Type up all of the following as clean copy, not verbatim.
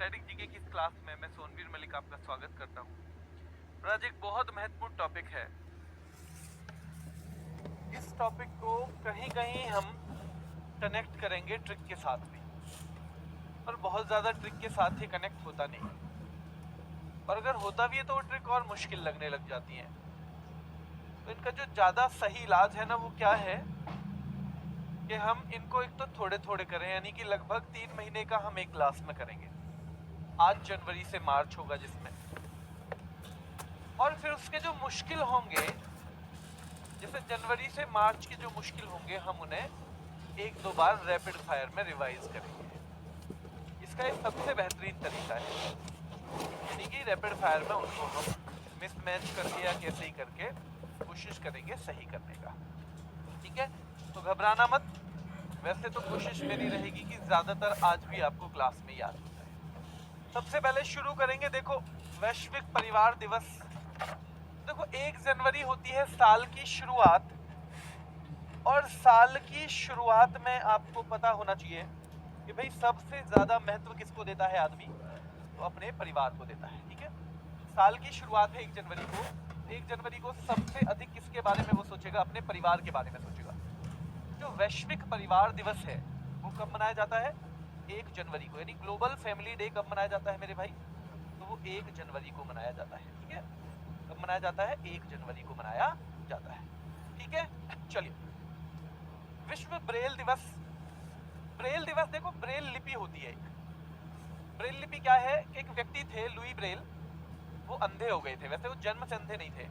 Static GK की इस class में मैं सोनवीर मलिक आपका स्वागत करता हूँ। आज एक बहुत महत्वपूर्ण टॉपिक है। इस टॉपिक को कहीं कहीं हम कनेक्ट करेंगे ट्रिक के साथ भी, और बहुत ज़्यादा ट्रिक के साथ ही कनेक्ट होता नहीं, और अगर होता भी है तो वो ट्रिक और मुश्किल लगने लग जाती है। तो इनका जो ज़्यादा सही इलाज है ना, वो क्या है कि हम इनको एक तो थोड़े थोड़े करें, यानी कि लगभग 3 महीने का हम एक क्लास में करेंगे। आज जनवरी से मार्च होगा जिसमें, और फिर उसके जो मुश्किल होंगे, जैसे जनवरी से मार्च के जो मुश्किल होंगे, हम उन्हें एक दो बार रैपिड फायर में रिवाइज करेंगे। इसका एक सबसे बेहतरीन तरीका है, यानी कि रैपिड फायर में उनको हम मिसमैच करके या कैसे ही करके कोशिश करेंगे सही करने का। ठीक है, तो घबराना मत। वैसे तो कोशिश मेरी रहेगी कि ज्यादातर आज भी आपको क्लास में याद हो जाए। सबसे पहले शुरू करेंगे, देखो वैश्विक परिवार दिवस। देखो 1 जनवरी होती है साल की शुरुआत, और साल की शुरुआत में आपको पता होना चाहिए कि भाई सबसे ज्यादा महत्व किसको देता है आदमी, तो अपने परिवार को देता है। ठीक है, साल की शुरुआत है 1 जनवरी को। 1 जनवरी को सबसे अधिक किसके बारे में वो सोचेगा, अपने परिवार के बारे में सोचेगा। जो वैश्विक परिवार दिवस है वो कब मनाया जाता है, 1 जनवरी को, यानी ग्लोबल फैमिली डे कब मनाया जाता है मेरे भाई, तो वो 1 जनवरी को मनाया जाता है। ठीक है, कब मनाया जाता है, 1 जनवरी को मनाया जाता है। ठीक है, चलिए विश्व ब्रेल दिवस। ब्रेल दिवस, देखो ब्रेल लिपि होती है एक। ब्रेल लिपि क्या है, एक व्यक्ति थे लुई ब्रेल, वो अंधे हो गए थे। वैसे वो जन्म से अंधे नहीं थे,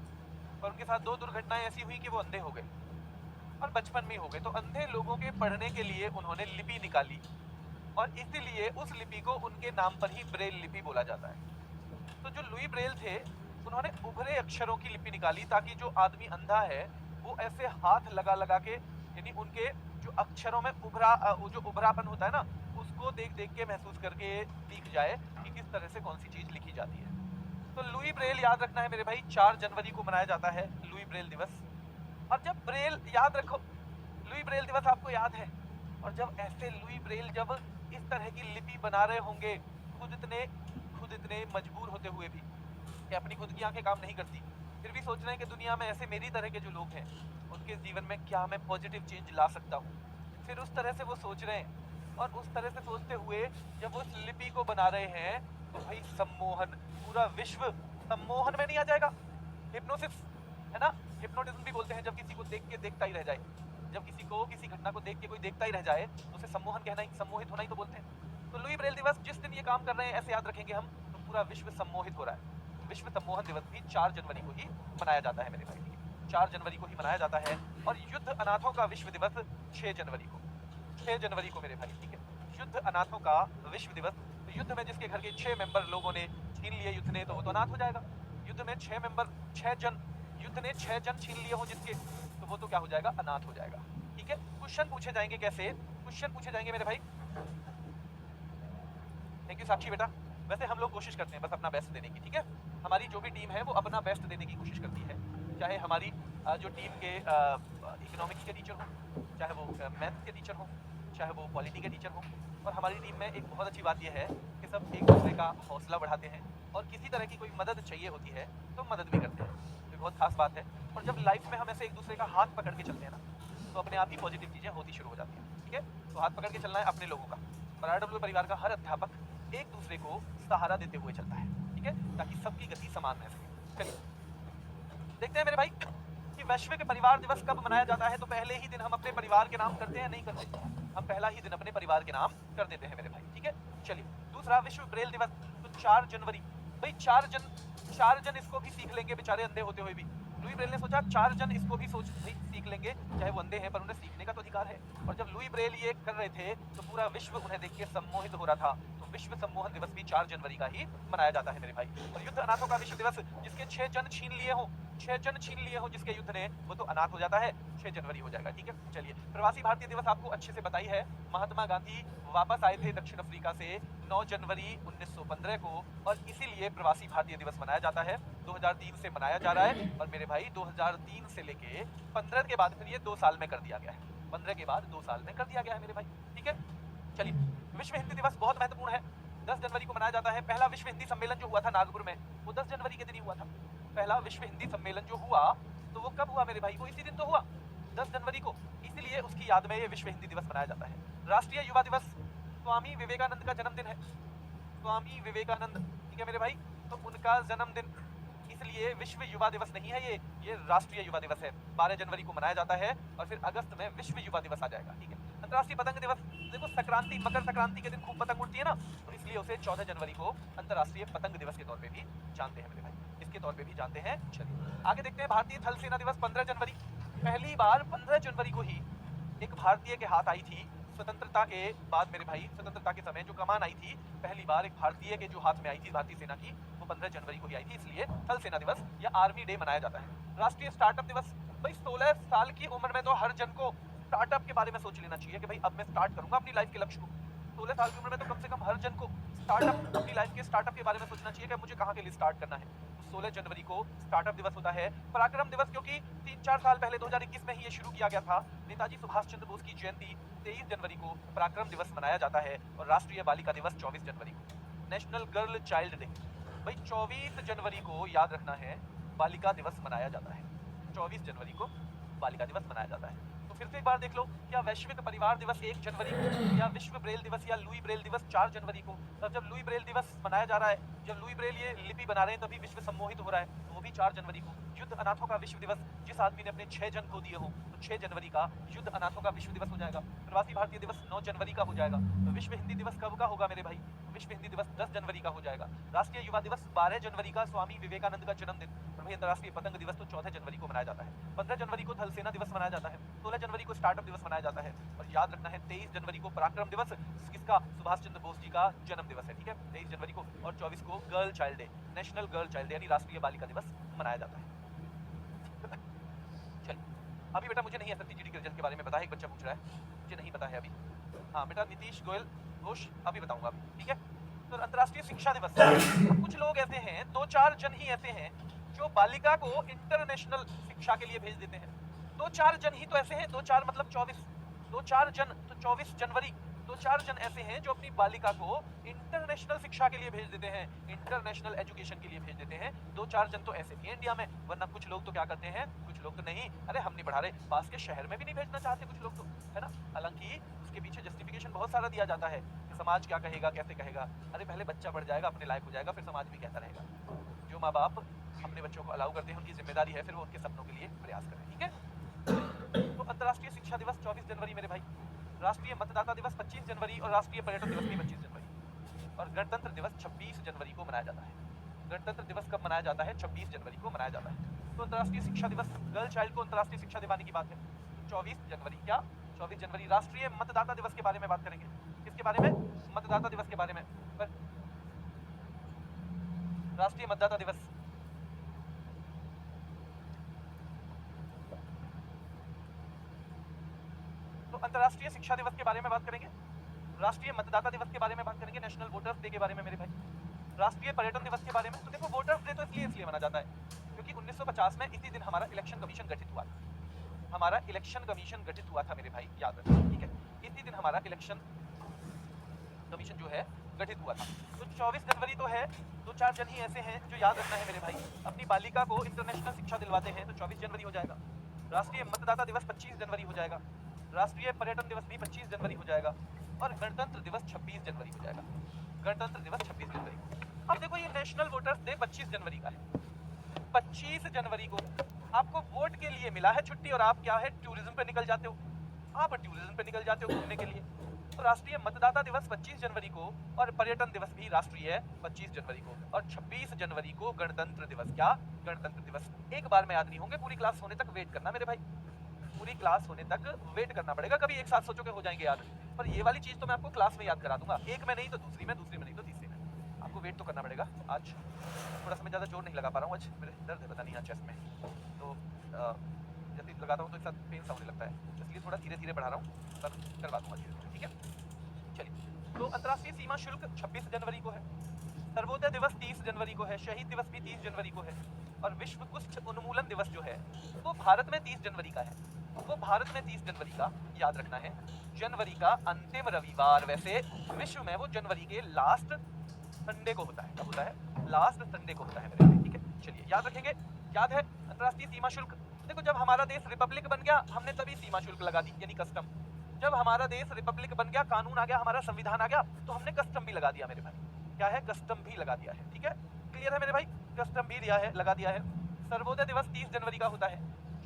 पर उनके साथ 2 दुर्घटनाएं ऐसी हुई कि वो अंधे हो गए, और बचपन में हो गए। तो अंधे लोगों के पढ़ने के लिए उन्होंने लिपि निकाली, और इसीलिए उस लिपि को उनके नाम पर ही ब्रेल लिपि बोला जाता है। तो जो लुई ब्रेल थे, उन्होंने उभरे अक्षरों की लिपि निकाली, ताकि जो आदमी अंधा है वो ऐसे हाथ लगा लगा के, यानी उनके जो अक्षरों में जो उभरापन होता है ना, उसको देख देख के महसूस करके सीख जाए कि किस तरह से कौन सी चीज लिखी जाती है। तो लुई ब्रेल याद रखना है मेरे भाई, 4 जनवरी को मनाया जाता है लुई ब्रेल दिवस। और जब ब्रेल, याद रखो लुई ब्रेल दिवस आपको याद है, और जब ऐसे लुई ब्रेल जब इस तरह की लिपि बना रहे होंगे, खुद इतने मजबूर होते हुए भी कि अपनी खुद की आंखें काम नहीं करती, फिर भी सोच रहे हैं कि दुनिया में ऐसे मेरी तरह के जो लोग हैं उनके जीवन में क्या मैं पॉजिटिव चेंज ला सकता हूँ। फिर उस तरह से वो सोच रहे हैं, और उस तरह से सोचते हुए जब उस लिपि को बना रहे हैं, तो भाई सम्मोहन, पूरा विश्व सम्मोहन में नहीं आ जाएगा। हिप्नोसिस है ना, हिप्नोटिज्म भी बोलते हैं, जब किसी को देख के देखता ही रह जाए, जब किसी को किसी घटना को देख के कोई देखता ही रह जाए तो उसे सम्मोहन कहना ही, सम्मोहित होना ही तो बोलते हैं। तो लुई ब्रेल दिवस जिस दिन ये काम कर रहे हैं, ऐसे याद रखेंगे हम, तो पूरा विश्व सम्मोहित हो रहा है। विश्व सम्मोहन दिवस भी 4 जनवरी को ही मनाया जाता है मेरे भाई, 4 जनवरी को ही मनाया जाता है। और युद्ध अनाथों का विश्व दिवस 6 जनवरी को, 6 जनवरी को मेरे भाई। ठीक है, युद्ध अनाथों का विश्व दिवस। तो युद्ध में जिसके घर के 6 मेंबर लोगों ने छीन लिए युद्ध ने, तो वो तो अनाथ हो जाएगा। युद्ध में 6 मेंबर, 6 जन, युद्ध ने 6 जन छीन लिए हो जिसके, तो वो तो क्या हो जाएगा, अनाथ हो जाएगा। ठीक है, क्वेश्चन पूछे जाएंगे, कैसे क्वेश्चन पूछे जाएंगे मेरे भाई। थैंक यू साक्षी बेटा। वैसे हम लोग कोशिश करते हैं बस अपना बेस्ट देने की। ठीक है, हमारी जो भी टीम है वो अपना बेस्ट देने की कोशिश करती है, चाहे हमारी जो टीम के इकोनॉमिक्स के टीचर हो, चाहे वो मैथ्स के टीचर हो, चाहे वो पॉलिटी के टीचर हो। और हमारी टीम में एक बहुत अच्छी बात यह है कि सब एक दूसरे का हौसला बढ़ाते हैं, और किसी तरह की कोई मदद चाहिए होती है तो मदद भी करते हैं, तो बहुत खास बात है। और जब लाइफ में हम ऐसे एक दूसरे का हाथ पकड़ के चलते हैं ना, तो अपने आप ही पॉजिटिव चीज़ें होती शुरू हो जाती हैं। ठीक है, तो हाथ पकड़ के चलना है अपने लोगों का, और आरडब्ल्यू परिवार का हर अध्यापक एक दूसरे को सहारा देते हुए चलता है। ठीक है, ताकि सबकी गति समान रह सके। चलिए देखते हैं मेरे भाई कि वैश्विक परिवार दिवस कब मनाया जाता है। तो पहले ही दिन हम अपने परिवार के नाम करते हैं, नहीं करते, हम पहला ही दिन अपने परिवार के नाम कर देते हैं मेरे भाई। ठीक है, चलिए दूसरा विश्व ब्रेल दिवस, तो 4 जनवरी। भाई 4 जन इसको भी सीख लेंगे, बेचारे अंधे होते हुए भी। लुई ब्रेल ने सोचा 4 जन इसको भी सीख लेंगे, चाहे वो अंधे हैं पर उन्हें सीखने का तो अधिकार है। और जब लुई ब्रेल ये कर रहे थे तो पूरा विश्व उन्हें देख के सम्मोहित हो रहा था। तो विश्व सम्मोहन दिवस भी 4 जनवरी का ही मनाया जाता है मेरे भाई। और युद्ध अनाथों का विश्व दिवस, जिसके 6 जन छीन लिए हो, 6 जन छीन लिए हो जिसके युद्ध ने, वो तो अनाथ हो जाता है, 6 जनवरी हो जाएगा। ठीक है, चलिए प्रवासी भारतीय दिवस आपको अच्छे से बताई है। महात्मा गांधी वापस आए थे दक्षिण अफ्रीका से 9 जनवरी 1915 को, और इसीलिए प्रवासी भारतीय दिवस मनाया जाता है। 2003 से मनाया जा रहा है, और मेरे भाई 2003 से लेके 15 के बाद फिर ये 2 साल में कर दिया गया है, 15 के बाद 2 साल में कर दिया गया है मेरे भाई। ठीक है, चलिए विश्व हिंदी दिवस बहुत महत्वपूर्ण है। 10 जनवरी को मनाया जाता है। पहला विश्व हिंदी सम्मेलन जो हुआ था नागपुर में, वो 10 जनवरी के दिन ही हुआ था। पहला विश्व हिंदी सम्मेलन जो हुआ तो वो कब हुआ मेरे भाई? वो इसी दिन तो हुआ, 10 जनवरी को। इसलिए उसकी याद में ये विश्व हिंदी दिवस मनाया जाता है। राष्ट्रीय युवा दिवस, स्वामी विवेकानंद का जन्मदिन है। स्वामी विवेकानंद, ठीक है मेरे भाई, तो उनका जन्मदिन, इसलिए विश्व युवा दिवस नहीं है ये राष्ट्रीय युवा दिवस है। 12 जनवरी को मनाया जाता है और फिर अगस्त में विश्व युवा दिवस आ जाएगा, ठीक है। अंतर्राष्ट्रीय पतंग दिवस, देखो संक्रांति, मकर संक्रांति के दिन खूब पतंग उड़ती है ना, तो इसलिए उसे 14 जनवरी को अंतर्राष्ट्रीय पतंग दिवस के तौर पे भी जानते हैं मेरे भाई, इसके तौर पे भी जानते हैं। चलिए आगे देखते हैं। भारतीय थल सेना दिवस 15 जनवरी। पहली बार 15 जनवरी को ही एक भारतीय के हाथ आई थी स्वतंत्रता के बाद मेरे भाई, स्वतंत्रता के समय जो कमान आई थी, पहली बार एक भारतीय के जो हाथ में आई थी भारतीय सेना की, वो 15 जनवरी को ही आई थी, इसलिए थल सेना दिवस या आर्मी डे मनाया जाता है। राष्ट्रीय स्टार्टअप दिवस, भाई 16 साल की उम्र में तो हर जन को स्टार्टअप के बारे में सोच लेना चाहिए कि भाई अब मैं स्टार्ट करूंगा अपनी लाइफ के लक्ष्य को। 16 साल की उम्र में तो कम से कम हर जन को स्टार्टअप, अपनी लाइफ के स्टार्टअप के बारे में सोचना चाहिए कि मुझे कहाँ के लिए स्टार्ट करना है। 16 जनवरी को स्टार्टअप दिवस होता है। पराक्रम दिवस, क्योंकि 3-4 साल पहले 2021 में ही ये शुरू किया गया था। नेताजी सुभाष चंद्र बोस की जयंती 23 जनवरी को पराक्रम दिवस मनाया जाता है। और राष्ट्रीय बालिका दिवस 24 जनवरी को। नेशनल गर्ल चाइल्ड डे, भाई 24 जनवरी को याद रखना है, बालिका दिवस मनाया जाता है। 24 जनवरी को बालिका दिवस मनाया जाता है। तो फिर से एक बार देख लो, क्या वैश्विक परिवार दिवस 1 जनवरी को, या विश्व ब्रेल दिवस या लुई ब्रेल दिवस 4 जनवरी को। तब जब लुई ब्रेल दिवस मनाया जा रहा है, जब लुई ब्रेल ये लिपि बना रहे हैं, तभी विश्व सम्मोहित हो रहा है, तो वो भी 4 जनवरी को। युद्ध अनाथों का विश्व दिवस, जिस आदमी ने अपने 6 जन खो दिए हो, तो 6 जनवरी का युद्ध अनाथों का विश्व दिवस हो जाएगा। प्रवासी भारतीय दिवस 9 जनवरी का हो जाएगा। तो विश्व हिंदी दिवस कब का होगा मेरे भाई? विश्व हिंदी दिवस 10 जनवरी का हो जाएगा। राष्ट्रीय युवा दिवस 12 जनवरी का, स्वामी विवेकानंद का जन्मदिन। और भाई अंतर्राष्ट्रीय पतंग दिवस तो 14 जनवरी को मनाया जाता है। 15 जनवरी को थल सेना दिवस मनाया जाता है। 16 जनवरी को स्टार्टअप दिवस मनाया जाता है। और याद रखना है 23 जनवरी को पराक्रम दिवस, किसका? सुभाष चंद्र बोस जी का जन्म दिवस है, ठीक है, 23 जनवरी को। और 24 को girl child day, national girl child day यानी राष्ट्रीय बालिका दिवस मनाया जाता है। चलिए अभी बेटा मुझे नहीं है सर के रिजल्ट के बारे में पता है, एक बच्चा पूछ रहा है, मुझे नहीं पता है अभी। हाँ बेटा नीतीश गोयल घोष अभी बताऊंगा अभी, ठीक है। तो अंतर्राष्ट्रीय शिक्षा दिवस, कुछ लोग ऐसे हैं, 2-4 जन ही ऐसे हैं जो बालिका को इंटरनेशनल शिक्षा के लिए भेज देते हैं। 2-4 जन ही तो ऐसे हैं, 2-4 मतलब 24, 2-4 जन तो 24 जनवरी, 2-4 जन ऐसे हैं जो अपनी बालिका को इंटरनेशनल शिक्षा के लिए भेज देते हैं, इंटरनेशनल एजुकेशन के लिए भेज देते हैं। 2-4 जन तो ऐसे भी हैं इंडिया में, वरना कुछ लोग तो क्या करते हैं, कुछ लोग तो नहीं, अरे हम नहीं पढ़ा रहे, पास के शहर में भी नहीं भेजना चाहते कुछ लोग तो, है ना। हालांकि उसके पीछे जस्टिफिकेशन बहुत सारा दिया जाता है कि समाज क्या कहेगा, कैसे कहेगा। अरे पहले बच्चा बढ़ जाएगा, अपने लायक हो जाएगा, फिर समाज भी कहता रहेगा। जो माँ बाप अपने बच्चों को अलाउ करते हैं, उनकी जिम्मेदारी है फिर वो उनके सपनों के लिए प्रयास करें, ठीक है। तो अंतर्राष्ट्रीय शिक्षा दिवस 24 जनवरी मेरे भाई। राष्ट्रीय मतदाता दिवस 25 जनवरी और राष्ट्रीय पर्यटन दिवस भी 25 जनवरी। और गणतंत्र दिवस 26 जनवरी को मनाया जाता है। गणतंत्र दिवस कब मनाया जाता है? 26 जनवरी को मनाया जाता है। तो अंतर्राष्ट्रीय शिक्षा दिवस, गर्ल चाइल्ड को अंतर्राष्ट्रीय शिक्षा दिवाने की बात है, 24 जनवरी। क्या 24 जनवरी? राष्ट्रीय मतदाता दिवस के बारे में बात करेंगे। किसके बारे में? मतदाता दिवस के बारे में। राष्ट्रीय मतदाता दिवस, तो अंतर्राष्ट्रीय शिक्षा दिवस के बारे में बात करेंगे, राष्ट्रीय मतदाता दिवस के बारे में बात करेंगे, नेशनल वोटर्स डे के बारे में मेरे भाई, राष्ट्रीय पर्यटन दिवस के बारे में। तो देखो वोटर्स डे तो इसलिए मनाया जाता है क्योंकि 1950 में इसी दिन हमारा इलेक्शन कमीशन गठित हुआ था। हमारा इलेक्शन कमीशन गठित हुआ था मेरे भाई, याद रखना, ठीक है। इसी दिन हमारा इलेक्शन कमीशन जो है गठित हुआ था। तो 24 जनवरी तो है, 2-4 जन ही ऐसे हैं जो याद रखना है मेरे भाई, अपनी बालिका को इंटरनेशनल शिक्षा दिलवाते हैं, तो 24 जनवरी हो जाएगा। राष्ट्रीय मतदाता दिवस 25 जनवरी हो जाएगा। राष्ट्रीय पर्यटन दिवस भी 25 जनवरी हो जाएगा। और गणतंत्र दिवस 26 जनवरी हो जाएगा। गणतंत्र दिवस 26 जनवरी। अब देखो ये नेशनल वोटर्स डे 25 जनवरी का है। 25 जनवरी को आपको वोट के लिए मिला है छुट्टी और आप क्या है, टूरिज्म पे निकल जाते हो, आप टूरिज्म पे निकल जाते हो घूमने के लिए। तो राष्ट्रीय मतदाता दिवस 25 जनवरी को और पर्यटन दिवस भी राष्ट्रीय है 25 जनवरी को। और 26 जनवरी को गणतंत्र दिवस। क्या? गणतंत्र दिवस। एक बार में याद नहीं होंगे, पूरी क्लास होने तक वेट करना मेरे भाई, पूरी क्लास होने तक वेट करना पड़ेगा। कभी एक साथ सोचोगे हो जाएंगे याद, पर ये वाली चीज तो मैं आपको क्लास में याद करा दूंगा, एक में नहीं तो दूसरी में, दूसरी में नहीं तो तीसरी में। आपको वेट तो करना पड़ेगा। आज थोड़ा सा मैं ज़्यादा जोर नहीं लगा पा रहा हूँ, आज मेरे दर्द है पता नहीं यहाँ चेस्ट में, तो जब भी लगाता हूँ तो एक साथ पेन सा होने लगता है, इसलिए थोड़ा धीरे धीरे बढ़ा रहा हूँ, पर करवा दूंगा धीरे धीरे, ठीक है। चलिए, तो अंतर्राष्ट्रीय सीमा शुल्क 26 जनवरी को है। सर्वोदय दिवस 30 जनवरी को है। शहीद दिवस भी 30 जनवरी को है। और विश्व कुष्ठ उन्मूलन दिवस जो है वो भारत में 30 जनवरी का है। वो भारत में 30 जनवरी का याद रखना है, जनवरी का अंतिम रविवार। वैसे विश्व में वो जनवरी के लास्ट संडे को होता है। कब होता है? लास्ट संडे को होता है मेरे भाई, ठीक है। चलिए याद रखेंगे। याद है अंतर्राष्ट्रीय सीमा शुल्क। देखो जब हमारा देश रिपब्लिक बन गया हमने तभी सीमा शुल्क लगा दी, यानी कस्टम। जब हमारा देश रिपब्लिक बन गया, कानून आ गया, हमारा संविधान आ गया, तो हमने कस्टम भी लगा दिया मेरे भाई। क्या है? कस्टम भी लगा दिया है, ठीक है। क्लियर है मेरे भाई? कस्टम भी दिया है, लगा दिया है। सर्वोदय दिवस 30 जनवरी का होता है।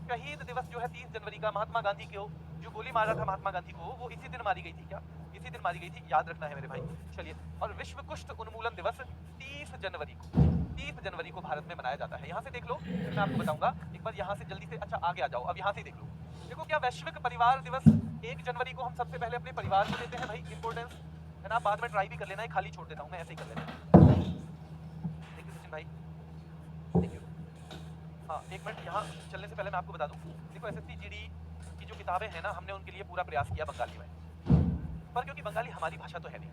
शहीद दिवस जो है 30 जनवरी का, महात्मा गांधी को जो गोली मारा था महात्मा गांधी को, वो इसी दिन मारी गई थी। क्या इसी दिन मारी गई थी? याद रखना है मेरे भाई। चलिए, और विश्व कुष्ठ उन्मूलन दिवस 30 जनवरी को, 30 जनवरी को भारत में मनाया जाता है। यहाँ से देख लो, मैं आपको बताऊंगा एक बार। यहाँ से जल्दी से, अच्छा आगे आ जाओ, अब यहाँ से देख लो। देखो क्या वैश्विक परिवार दिवस 1 जनवरी को हम सबसे पहले अपने परिवार को देते हैं भाई, इंपोर्टेंस है ना। बाद में ट्राई भी कर लेना है, खाली छोड़ देता हूँ मैं, ऐसे ही कर लेना। थैंक यू सचिन भाई, थैंक यू। हाँ एक मिनट, यहाँ चलने से पहले मैं आपको बता दूँ, देखो एसएससी जीडी की जो किताबें हैं ना, हमने उनके लिए पूरा प्रयास किया बंगाली में, पर क्योंकि बंगाली हमारी भाषा तो है नहीं,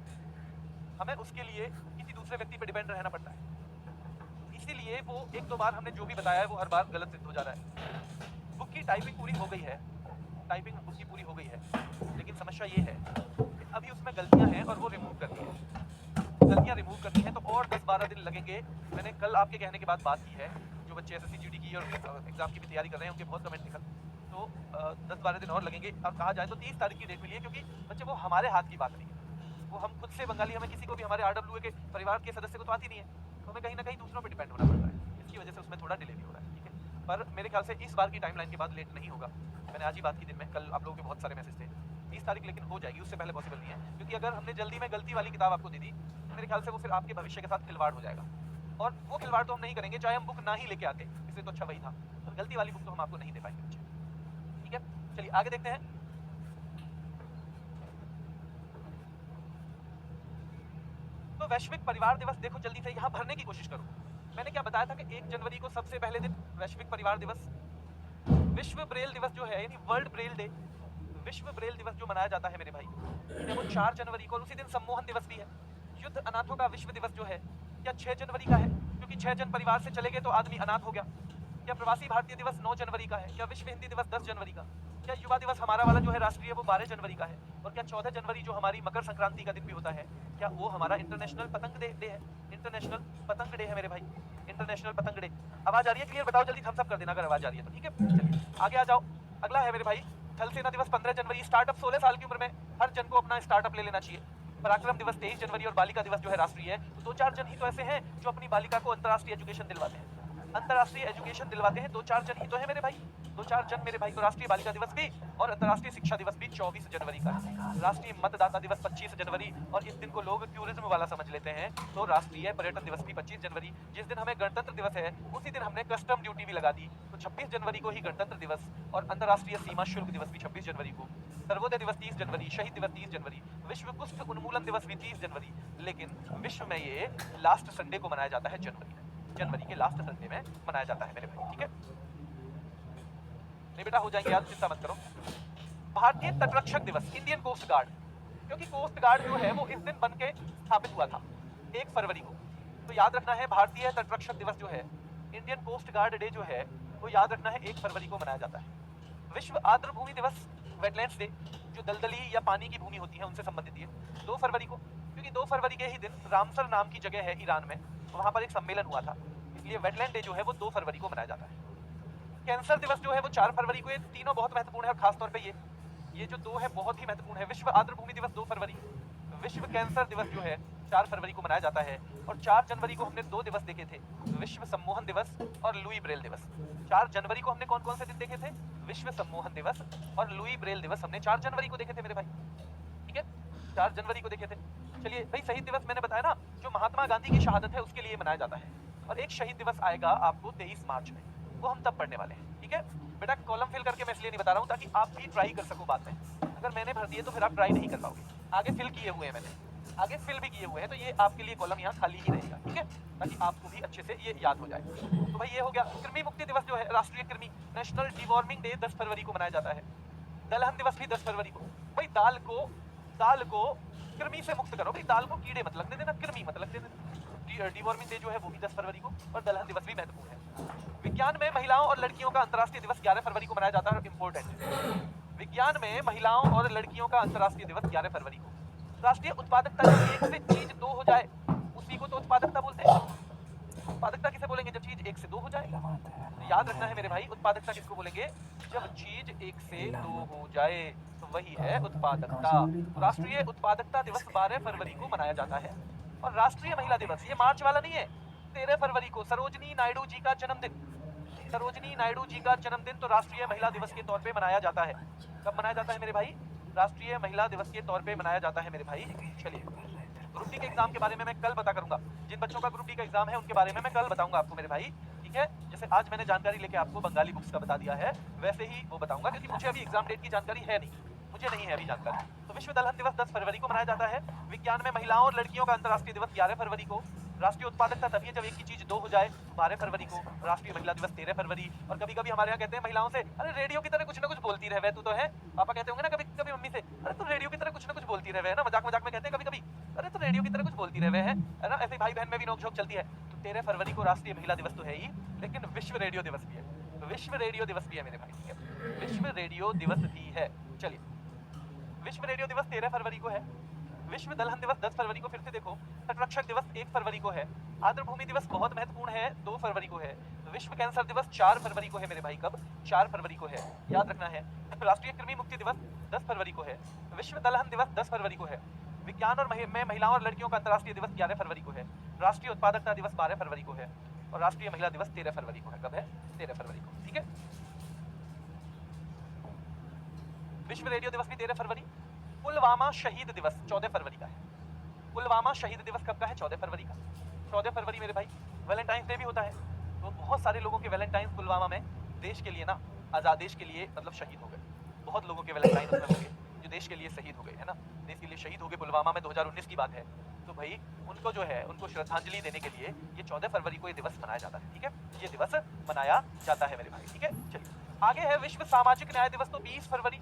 हमें उसके लिए किसी दूसरे व्यक्ति पर डिपेंड रहना पड़ता है। इसीलिए वो एक दो बार हमने जो भी बताया है वो हर बार गलत सिद्ध हो जा रहा है। बुक की टाइपिंग पूरी हो गई है, टाइपिंग बुक की पूरी हो गई है, लेकिन समस्या ये है कि अभी उसमें गलतियां हैं और वो रिमूव करनी है। गलतियां रिमूव करनी है तो और 10-12 दिन लगेंगे। मैंने कल आपके कहने के बाद बात की है, जो बच्चे एसएससी जीडी की और एग्जाम की भी तैयारी कर रहे हैं उनके बहुत कमेंट निकल, तो 10-12 दिन और लगेंगे। अब कहा जाए तो 30 तारीख की डेट मिली है, क्योंकि बच्चे वो हमारे हाथ की बात नहीं है, वो हम खुद से बंगाली, हमें किसी को भी हमारे आरडब्ल्यूए के परिवार के सदस्य को तो आती नहीं है, तो हमें कहीं ना कहीं दूसरों पर डिपेंड होना पड़ रहा है। इसकी वजह से उसमें थोड़ा डिले भी हो रहा है, ठीक है। पर मेरे ख्याल से इस बार की टाइमलाइन के बाद लेट नहीं होगा। मैंने आज ही बात की दिन में, कल आप लोगों के बहुत सारे मैसेज थे। 30 तारीख लेकिन हो जाएगी, उससे पहले पॉसिबल नहीं है, क्योंकि अगर हमने जल्दी में गलती वाली किताब आपको दे दी तो मेरे ख्याल से वो फिर आपके भविष्य के साथ खिलवाड़ हो जाएगा, और वो खिलवाड़ तो हम नहीं करेंगे चाहे हम बुक ना ही लेके आते, इससे तो अच्छा वही था। तो गलती वाली बुक तो हम आपको नहीं दे पाएंगे, ठीक है। चलिए आगे देखते हैं। तो वैश्विक परिवार दिवस देखो जल्दी से यहाँ भरने की कोशिश करो। मैंने क्या बताया था कि 1 जनवरी को सबसे पहले दिन वैश्विक परिवार दिवस। विश्व ब्रेल दिवस जो है, यानी वर्ल्ड ब्रेल डे, विश्व ब्रेल दिवस जो मनाया जाता है मेरे भाई, वो 4 जनवरी को, और उसी दिन सम्मोहन दिवस भी है। युद्ध अनाथों का विश्व दिवस जो है क्या 6 जनवरी का है, क्योंकि 6 जन परिवार से चले गए तो आदमी अनाथ हो गया। क्या प्रवासी भारतीय दिवस 9 जनवरी का है। क्या विश्व हिंदी दिवस 10 जनवरी का। क्या युवा दिवस हमारा वाला जो है राष्ट्रीय, वो 12 जनवरी का है। और क्या 14 जनवरी जो हमारी मकर संक्रांति का दिन भी होता है, क्या वो हमारा इंटरनेशनल पतंग डे है। इंटरनेशनल पतंग डे है मेरे भाई, इंटरनेशनल पतंग डे। आवाज आ रही है क्लियर? बताओ जल्दी, थम्स अप कर देना अगर आवाज आ रही है तो, ठीक है। चलिए आगे आ जाओ। अगला है मेरे भाई थल सेना दिवस 15 जनवरी। स्टार्टअप 16 साल की उम्र में हर जन को अपना स्टार्टअप ले लेना चाहिए। पराक्रम दिवस 23 जनवरी, और बालिका दिवस जो है राष्ट्रीय है। तो 2-4 जन ही तो ऐसे हैं जो अपनी बालिका को अंतर्राष्ट्रीय एजुकेशन दिलवाते हैं, अंतर्राष्ट्रीय एजुकेशन दिलवाते हैं। 2-4 जन ही तो है मेरे भाई, 2-4 जन मेरे भाई। तो राष्ट्रीय बालिका दिवस भी और अंतर्राष्ट्रीय शिक्षा दिवस भी 24 जनवरी का है। राष्ट्रीय मतदाता दिवस 25 जनवरी, और इस दिन को लोग टूरिज्म वाला समझ लेते हैं। तो राष्ट्रीय पर्यटन दिवस भी 25 जनवरी। जिस दिन हमें गणतंत्र दिवस है उसी दिन हमने कस्टम ड्यूटी भी लगा दी, तो 26 जनवरी को ही गणतंत्र दिवस। और अंतर्राष्ट्रीय सीमा शुल्क दिवस भी 26 जनवरी को। सर्वोदय दिवस 30 जनवरी, शहीद दिवस 30 जनवरी, विश्व कुष्ठ उन्मूलन दिवस भी 30 जनवरी। लेकिन विश्व में ये लास्ट संडे को मनाया जाता है, जनवरी के लास्ट संडे में मनाया जाता है मेरे भाई, ठीक है। नहीं बेटा हो जाएंगे याद, चिंता मत करो। भारतीय तटरक्षक दिवस, इंडियन कोस्ट गार्ड, क्योंकि कोस्ट गार्ड जो है वो इस दिन बन के स्थापित हुआ था 1 फरवरी को। तो याद रखना है भारतीय तटरक्षक दिवस जो है, इंडियन कोस्ट गार्ड डे जो है, वो याद रखना है 1 फरवरी को मनाया जाता है। विश्व आर्द्र भूमि दिवस, वेटलैंड्स डे, जो दलदली या पानी की भूमि होती है उनसे संबंधित है, 2 फरवरी को। क्योंकि 2 फरवरी के ही दिन रामसर नाम की जगह है ईरान में, वहां पर एक सम्मेलन हुआ था, इसलिए वेटलैंड डे जो है वो 2 फरवरी को मनाया जाता है। कैंसर दिवस जो है वो 4 फरवरी को। ये तीनों बहुत महत्वपूर्ण है, और खासतौर पे ये जो 2 है बहुत ही महत्वपूर्ण है। विश्व आर्द्र भूमि दिवस 2 फरवरी, विश्व कैंसर दिवस जो है 4 फरवरी को मनाया जाता है। और 4 जनवरी को हमने 2 दिवस देखे थे, विश्व सम्मोहन दिवस और लुई ब्रेल दिवस। 4 जनवरी को हमने कौन कौन से दिन देखे थे? विश्व सम्मोहन दिवस और लुई ब्रेल दिवस हमने 4 जनवरी को देखे थे मेरे भाई, ठीक है, 4 जनवरी को देखे थे। चलिए भाई, शहीद दिवस मैंने बताया ना, जो महात्मा गांधी की शहादत है उसके लिए मनाया जाता है। और एक शहीद दिवस आएगा आपको 23 मार्च में, वो हम तब पढ़ने वाले हैं, ठीक है बेटा। कॉलम फिल करके मैं इसलिए नहीं बता रहा हूँ ताकि आप भी ट्राई कर सको बाद में। अगर मैंने भर दिए तो फिर आप ट्राई नहीं कर पाओगे। आगे फिल किए हुए हैं मैंने, आगे फिल भी किए हुए हैं, तो ये आपके लिए कॉलम यहाँ खाली ही रहेगा, ठीक है, ताकि आपको भी अच्छे से ये याद हो जाए। तो भाई ये हो गया। कृमि मुक्ति दिवस जो है, राष्ट्रीय कृमि, नेशनल डिवॉर्मिंग डे 10 फरवरी को मनाया जाता है। दलहन दिवस भी 10 फरवरी को। भाई दाल को कृमि से मुक्त करो भाई, दाल को कीड़े मत लगने देना, कृमि मत लगने देना। डिवॉर्मिंग डे जो है वो भी 10 फरवरी को, और दलहन दिवस भी महत्वपूर्ण है। विज्ञान में महिलाओं और लड़कियों का अंतर्राष्ट्रीय दिवस 11 फरवरी को मनाया जाता है। इंपॉर्टेंट, विज्ञान में महिलाओं और लड़कियों का अंतर्राष्ट्रीय दिवस 11 फरवरी को। राष्ट्रीय उत्पादकता, जब एक से चीज दो हो जाए उसी को तो उत्पादकता बोलते हैं। उत्पादकता किसे बोलेंगे? जब चीज एक से दो हो जाए। तो याद रखना है मेरे भाई, उत्पादकता किसको बोलेंगे? जब चीज एक से दो हो जाए, तो वही है उत्पादकता। राष्ट्रीय उत्पादकता दिवस 12 फरवरी को मनाया जाता है। और राष्ट्रीय महिला दिवस, ये मार्च वाला नहीं है, 13 फरवरी को सरोजनी नायडू जी का जन्मदिन। सरोजनी नायडू जी का जन्मदिन तो राष्ट्रीय महिला दिवस के तौर पे मनाया जाता है। कब मनाया जाता है मेरे भाई? राष्ट्रीय महिला दिवस के तौर पे मनाया जाता है मेरे भाई। चलिए, ग्रुप डी के एग्जाम के बारे में मैं कल बता करूंगा। जिन बच्चों का ग्रुप डी का एग्जाम है उनके बारे में मैं कल बताऊंगा आपको मेरे भाई, ठीक है? जैसे आज मैंने जानकारी लेके आपको बंगाली बुक्स का बता दिया है, वैसे ही वो बताऊंगा, क्योंकि मुझे अभी एग्जाम डेट की जानकारी है नहीं, मुझे नहीं है अभी जानकारी। तो विश्व दलहन दिवस 10 फरवरी को मनाया जाता है। विज्ञान में महिलाओं और लड़कियों का अंतर्राष्ट्रीय दिवस 11 फरवरी को। राष्ट्रीय उत्पादकता तभी है जब एक की चीज दो हो जाए, 12 फरवरी को। राष्ट्रीय महिला दिवस 13 फरवरी। और कभी कभी हमारे यहाँ कहते हैं महिलाओं से, अरे रेडियो की तरह कुछ ना कुछ बोलती रहे, तू तो है। पापा कहते होंगे ना कभी कभी मम्मी से, अरे तू रेडियो की तरह कुछ ना कुछ बोलती रहे, ना मजाक मजाक में कहते हैं कभी कभी, अरे तू रेडियो की तरह कुछ बोलती रहे है ना। ऐसे भाई बहन में भी नोक झोंक चलती है। तो 13 फरवरी को राष्ट्रीय महिला दिवस तो है ही, लेकिन विश्व रेडियो दिवस भी है। तो विश्व रेडियो दिवस भी है मेरे भाई, ठीक है? विश्व रेडियो दिवस भी है। चलिए, विश्व रेडियो दिवस 13 फरवरी को है। विश्व दलहन दिवस 10 फरवरी को। फिर से देखो, तटरक्षक दिवस 1 फरवरी को है। आर्द्र भूमि दिवस बहुत महत्वपूर्ण है, 2 फरवरी को है। विश्व कैंसर दिवस 4 फरवरी को है मेरे भाई। कब? 4 फरवरी को है, याद रखना है। राष्ट्रीय कृमि मुक्ति दिवस 10 फरवरी को है। विश्व दलहन दिवस 10 फरवरी को है। विज्ञान और में महिलाओं और लड़कियों का अंतर्राष्ट्रीय दिवस 11 फरवरी को है। राष्ट्रीय उत्पादकता दिवस 12 फरवरी को है। और राष्ट्रीय महिला दिवस 13 फरवरी को है। कब है? 13 फरवरी को, ठीक है? विश्व रेडियो दिवस भी 13 फरवरी। पुलवामा शहीद दिवस 14 फरवरी का है। पुलवामा शहीद दिवस कब का है? 14 फरवरी का। 14 फरवरी मेरे भाई। वैलेंटाइंस डे भी होता है, तो बहुत सारे लोगों के वैलेंटाइंस पुलवामा में देश के लिए ना, आज़ाद देश के लिए मतलब शहीद हो गए। बहुत लोगों के वैलेंटाइन उसमें हो गए जो देश के लिए शहीद हो गए, है ना, देश के लिए शहीद हो गए पुलवामा में। 2019 की बात है। तो भाई उनको जो है, उनको श्रद्धांजलि देने के लिए ये 14 फरवरी को ये दिवस मनाया जाता है, ठीक है? ये दिवस मनाया जाता है मेरे भाई, ठीक है? चलिए आगे है विश्व सामाजिक न्याय दिवस तो 20 फरवरी।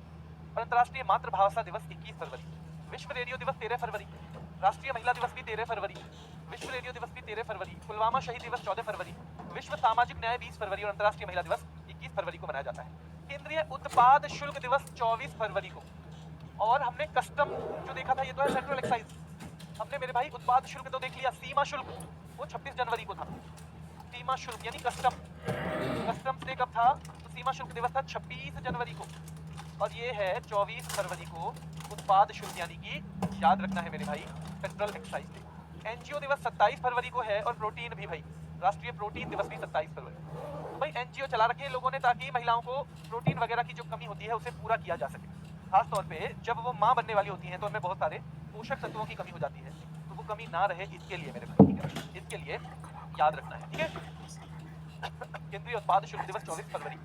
और अंतर्राष्ट्रीय मातृभाषा दिवस 21 फरवरी। विश्व रेडियो दिवस 13 फरवरी। राष्ट्रीय महिला दिवस भी 13 फरवरी। विश्व रेडियो दिवस भी 13 फरवरी। पुलवामा शहीद दिवस 14 फरवरी। विश्व सामाजिक न्याय 20 फरवरी और अंतर्राष्ट्रीय महिला दिवस 21 फरवरी को मनाया जाता है। केंद्रीय उत्पाद शुल्क दिवस 24 फरवरी को। और हमने कस्टम जो देखा था, ये तो है सेंट्रल एक्साइज। हमने मेरे भाई उत्पाद शुल्क तो देख लिया। सीमा शुल्क वो 26 जनवरी को था। सीमा शुल्क यानी कस्टम्स डे कब था? तो सीमा शुल्क दिवस था 26 जनवरी को। और ये है 24 फरवरी को उत्पाद शुल्क, यानी कि याद रखना है मेरे भाई, सेंट्रल एक्साइज डे। एनजीओ दिवस 27 फरवरी को है। और प्रोटीन भी भाई, राष्ट्रीय प्रोटीन दिवस भी 27 फरवरी। तो भाई एनजीओ चला रखे हैं लोगों ने ताकि महिलाओं को प्रोटीन वगैरह की जो कमी होती है उसे पूरा किया जा सके। खासतौर पे जब वो माँ बनने वाली होती हैं तो उनमें बहुत सारे पोषक तत्वों की कमी हो जाती है, तो वो कमी ना रहे इसके लिए मेरे भाई, ठीक है? इसके लिए याद रखना है, ठीक है? केंद्रीय उत्पाद शुल्क दिवस 24 फरवरी।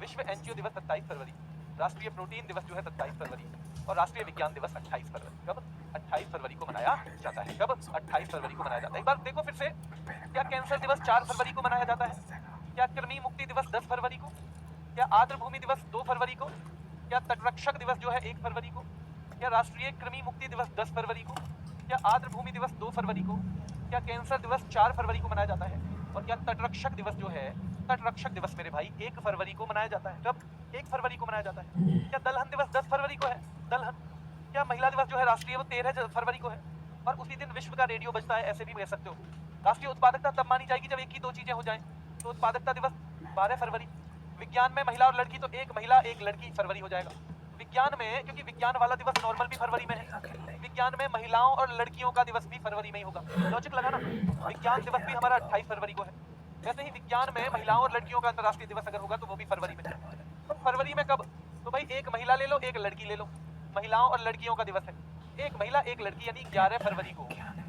विश्व एनजीओ दिवस 27 फरवरी। राष्ट्रीय प्रोटीन दिवस जो है 27 फरवरी। और राष्ट्रीय विज्ञान दिवस 28 फरवरी। कब? 28 फरवरी को मनाया जाता है। कब? 28 फरवरी को मनाया जाता है। एक बार देखो फिर से, क्या कैंसर दिवस 4 फरवरी को मनाया जाता है? क्या कृमि मुक्ति दिवस 10 फरवरी को? क्या आर्द्र भूमि दिवस 2 फरवरी को? क्या तटरक्षक दिवस जो है 1 फरवरी को? क्या राष्ट्रीय कृमि मुक्ति दिवस 10 फरवरी को? क्या आर्द्र भूमि दिवस 2 फरवरी को? क्या कैंसर दिवस 4 फरवरी को मनाया जाता है? और क्या तटरक्षक दिवस जो है, तटरक्षक दिवस मेरे भाई 1 फरवरी को मनाया जाता है। कब? 1 फरवरी को मनाया जाता है। क्या दलहन दिवस 10 फरवरी को है? दलहन। क्या महिला दिवस जो है राष्ट्रीय वो 13 फरवरी को है। और उसी दिन विश्व का रेडियो बजता है, ऐसे भी कह सकते हो। राष्ट्रीय उत्पादकता तब मानी जाएगी जब एक ही दो चीजें हो जाएं। तो उत्पादकता दिवस 12 फरवरी। विज्ञान में महिला और लड़की तो एक महिला एक लड़की फरवरी हो जाएगा। विज्ञान में, क्योंकि विज्ञान वाला दिवस नॉर्मल भी फरवरी में है, विज्ञान में महिलाओं और लड़कियों का दिवस भी फरवरी में ही होगा। लॉजिक लगा ना? विज्ञान दिवस भी हमारा 28 फरवरी को है। वैसे ही विज्ञान में महिलाओं और लड़कियों का अंतर्राष्ट्रीय दिवस अगर होगा तो वो भी फरवरी में। तो फरवरी में कब? तो भाई एक महिला ले लो, एक लड़की ले लो। महिलाओं और लड़कियों का दिवस है, एक महिला एक लड़की, यानी 11 फरवरी को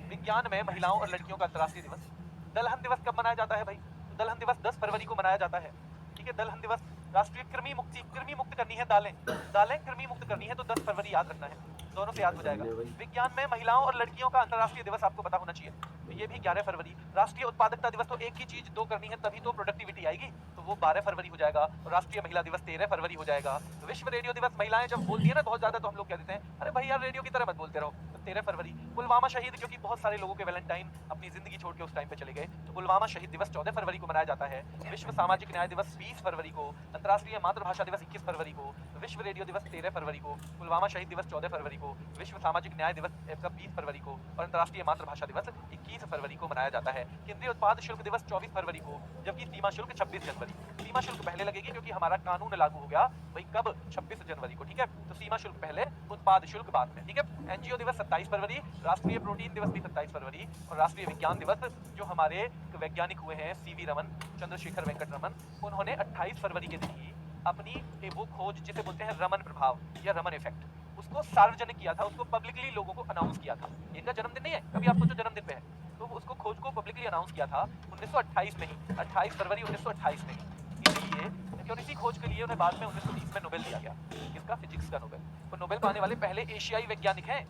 विज्ञान में महिलाओं और लड़कियों का अंतर्राष्ट्रीय दिवस। दलहन दिवस कब मनाया जाता है भाई? तो दलहन दिवस 10 फरवरी को मनाया जाता है, ठीक है? दलहन दिवस। राष्ट्रीय कृमि मुक्ति, कृमि मुक्त करनी है दालें, कृमि मुक्त करनी है तो 10 फरवरी याद रखना है। दोनों से याद हो जाएगा। विज्ञान में महिलाओं और लड़कियों का अंतर्राष्ट्रीय दिवस आपको पता होना चाहिए, तो ये भी 11 फरवरी। राष्ट्रीय उत्पादकता दिवस, तो एक ही चीज दो करनी है तभी तो प्रोडक्टिविटी आएगी, तो वो 12 फरवरी हो जाएगा। राष्ट्रीय महिला दिवस 13 फरवरी हो जाएगा। विश्व रेडियो दिवस, महिलाएं जब बोलती है ना बहुत ज्यादा तो हम लोग कह देते हैं अरे भाई यार रेडियो की तरह मत बोलते रहो, तो 13 फरवरी। पुलवामा शहीद, क्योंकि बहुत सारे लोगों के वैलेंटाइन अपनी जिंदगी छोड़ के उस टाइम पे चले गए, तो पुलवामा शहीद दिवस 14 फरवरी को मनाया जाता है। विश्व सामाजिक न्याय दिवस 20 फरवरी को, अंतर्राष्ट्रीय मातृभाषा दिवस 21 फरवरी को, विश्व रेडियो दिवस 13 फरवरी को, पुलवामा शहीद दिवस 14 फरवरी को, विश्व सामाजिक न्याय दिवस 20 फरवरी को और अंतर्राष्ट्रीय मातृभाषा दिवस 21 फरवरी को मनाया जाता है। केंद्रीय उत्पाद शुल्क दिवस 24 फरवरी को, जबकि सीमा शुल्क 26 जनवरी। सीमा शुल्क पहले लगेगी क्योंकि हमारा कानून लागू हो गया भाई कब, 26 जनवरी को, ठीक है। तो सीमा शुल्क पहले, उत्पाद शुल्क बाद में, ठीक है। एनजीओ दिवस 27 फरवरी, राष्ट्रीय प्रोटीन दिवस भी 27 फरवरी और राष्ट्रीय विज्ञान दिवस, जो हमारे वैज्ञानिक हुए हैं सीवी रमन, चंद्रशेखर वेंकट रमन, उन्होंने 28 फरवरी के दिन ही अपनी वो खोज जिसे बोलते हैं रमन प्रभाव या रमन इफेक्ट, उसको सार्वजनिक किया था, उसको पब्लिकली लोगों को अनाउंस किया था। इनका जन्मदिन नहीं है, कभी आप सोचो जन्मदिन पे है, तो उसको खोज को पब्लिकली अनाउंस किया था 1928 में ही, 28 फरवरी 1928 में ही। इसलिए क्योंकि इसी खोज के लिए उन्हें बाद में 1930 में नोबेल दिया गया, किसका, फिजिक्स का नोबेल। वो नोबेल पाने वाले पहले एशियाई वैज्ञानिक हैं,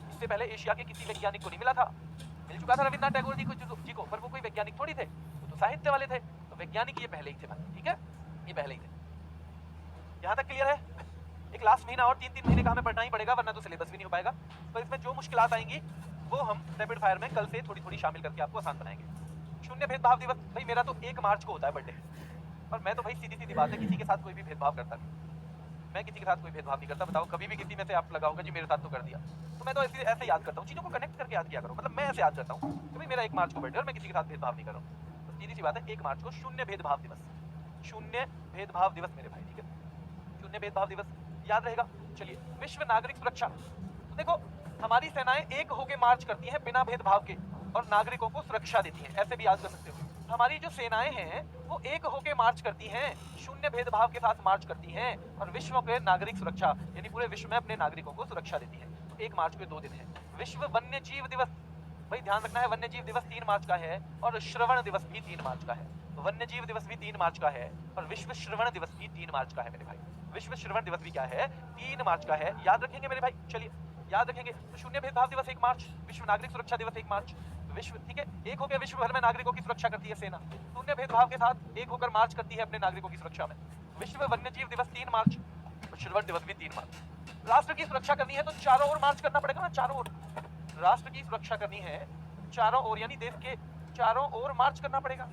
इससे पहले एशिया के किसी वैज्ञानिक को नहीं मिला था। मिल चुका था रविन्द्रनाथ टैगोर जी को, पर वो कोई वैज्ञानिक थोड़ी थे, वो तो साहित्य वाले थे, तो वैज्ञानिक ये पहले ही थे, ठीक है, ये पहले ही थे। यहाँ तक क्लियर है। एक लास्ट महीना और 3-3 महीने का हमें पढ़ना ही पड़ेगा, वरना तो सिलेबस भी नहीं हो पाएगा। तो इसमें जो मुश्किलात आएंगी वो हम रैपिड फायर में कल से थोड़ी थोड़ी शामिल करके आपको आसान बनाएंगे। शून्य भेदभाव दिवस, भाई मेरा तो 1 मार्च को होता है बर्थडे, और मैं तो भाई सीधी सीधी बात है किसी के साथ कोई भी भेदभाव करता नहीं, मैं किसी के साथ कोई भेदभाव नहीं करता। बताओ कभी भी किसी में से आप लगा होगा जी मेरे साथ तो कर दिया, तो मैं तो ऐसे याद करता हूँ, चीज़ों को कनेक्ट करके याद किया करो। मतलब मैं ऐसे याद करता हूँ कि भाई मेरा 1 मार्च को बर्थडे और मैं किसी के साथ भेदभाव नहीं कर रहा हूँ, तो सीधी सी बात है 1 मार्च को शून्य भेदभाव दिवस, शून्य भेदभाव दिवस मेरे भाई, ठीक है, शून्य भेदभाव दिवस याद रहेगा। चलिए, विश्व नागरिक सुरक्षा, तो देखो हमारी सेनाएं एक होके मार्च करती हैं बिना भेदभाव के और नागरिकों को सुरक्षा देती हैं, ऐसे भी याद कर सकते हो। हमारी जो सेनाएं हैं वो एक होके मार्च करती हैं, शून्य भेदभाव के साथ मार्च करती हैं और विश्व के नागरिक सुरक्षा यानी पूरे विश्व में अपने नागरिकों को सुरक्षा देती हैं। तो 1 मार्च को 2 दिन है। विश्व वन्य जीव दिवस, भाई ध्यान रखना है, वन्य जीव दिवस 3 मार्च का है और श्रवण दिवस भी 3 मार्च का है। वन्य जीव दिवस भी 3 मार्च का है और विश्व श्रवण दिवस भी 3 मार्च का है मेरे भाई। विश्व श्रवण दिवस भी क्या है, 3 मार्च का है, याद रखेंगे मेरे भाई। चलिए याद रखेंगे। तो शून्य भेदभाव दिवस 1 मार्च, विश्व नागरिक सुरक्षा दिवस 1 मार्च, विश्व, ठीक है, एक होकर विश्व भर में नागरिकों की सुरक्षा करती है सेना, शून्य भेदभाव के साथ एक होकर मार्च करती है अपने नागरिकों की सुरक्षा में। विश्व वन्य जीव दिवस 3 मार्च, श्रवण दिवस भी 3 मार्च। राष्ट्र की सुरक्षा करनी है तो चारों ओर मार्च करना पड़ेगा ना, चारों ओर राष्ट्र की सुरक्षा करनी है, चारों ओर यानी देश के चारों ओर मार्च करना पड़ेगा।